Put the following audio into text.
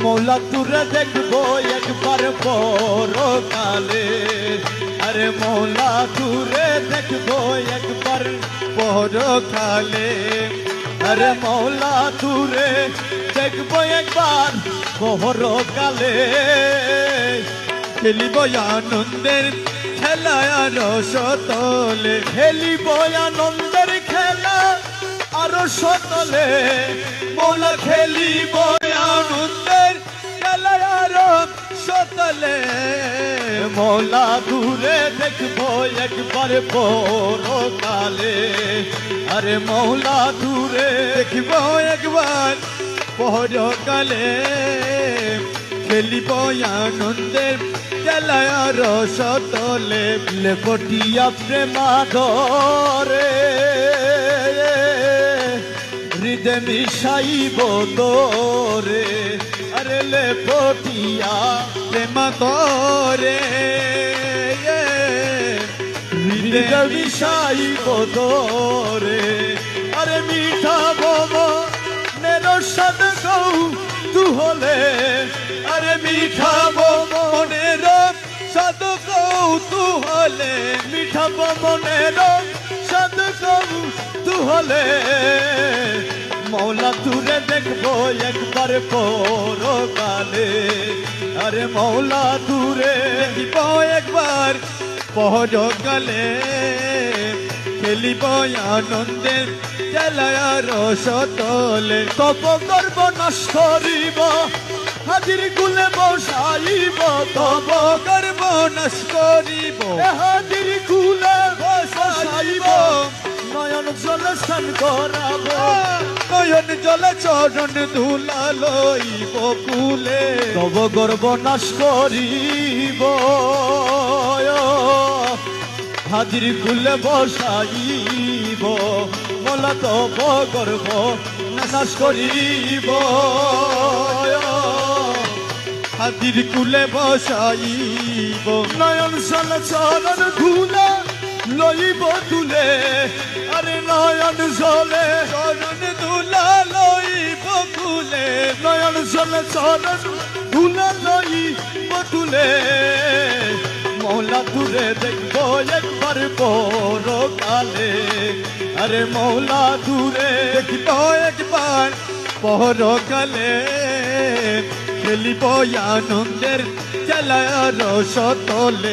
মৌলা তুরে দেখবো একবার পরকালে, আরে মৌলা তুরে দেখবো একবার পরকালে, আরে মৌলা তুরে দেখবো একবার পরকালে। খেলিব আনন্দের খেলা রসতলে, খেলিব আনন্দের খেলা আর সতলে, মৌলা খেলিব আনন্দের খেলা আর সতলে। মৌলা দূরে দেখবো একবার পরকালে, আরে মৌলা দূরে দেখবো একবার পরকালে। খেলিব আনন্দের খেলা আর সতলে, লেপটিয়া প্রেমাধরে হৃদয় মিশাইব তোরে, আরে লেপটিয়া প্রেমাধরে হৃদয় মিশাইব তোরে। আরে মিঠা মনের সাদ তু হলে, আরে মিঠা মনের সাদ তু হলে, মিঠা মনের সাদ তু হলে। মৌলা তুরে দেখবো একবার পরকালে, আরে মৌলা তুরে দেখবো একবার পরকালে। খেলিব আনন্দের খেলা রসতলে, তপ গর্ব নাশ করিব হাজির কুলে বসাইব, তপ গর্ব নাশ করিব হাজির কুলে বসাইব। নয়ন জলে স্নান করাব, নয়ন জলে চরণ ধুলা লইব কুলে, তব গর্ব নাশ করিব হাজির কুলে বসাইব। মৌলা তব গর্ব নাশ করিব হাজির কুলে বসাইব। নয়ন জলে চরণ ধুলা লইব তুলে, আরে নয়ন জলে চরণ ধুলা লইব তুলে, নয়ন জলে চরণ ধুলা লইব তুলে। মৌলা তুরে দেখবো একবার পরকালে, আরে মৌলা তুরে দেখবো একবার পরকালে। খেলিব আনন্দের খেলা রসতলে।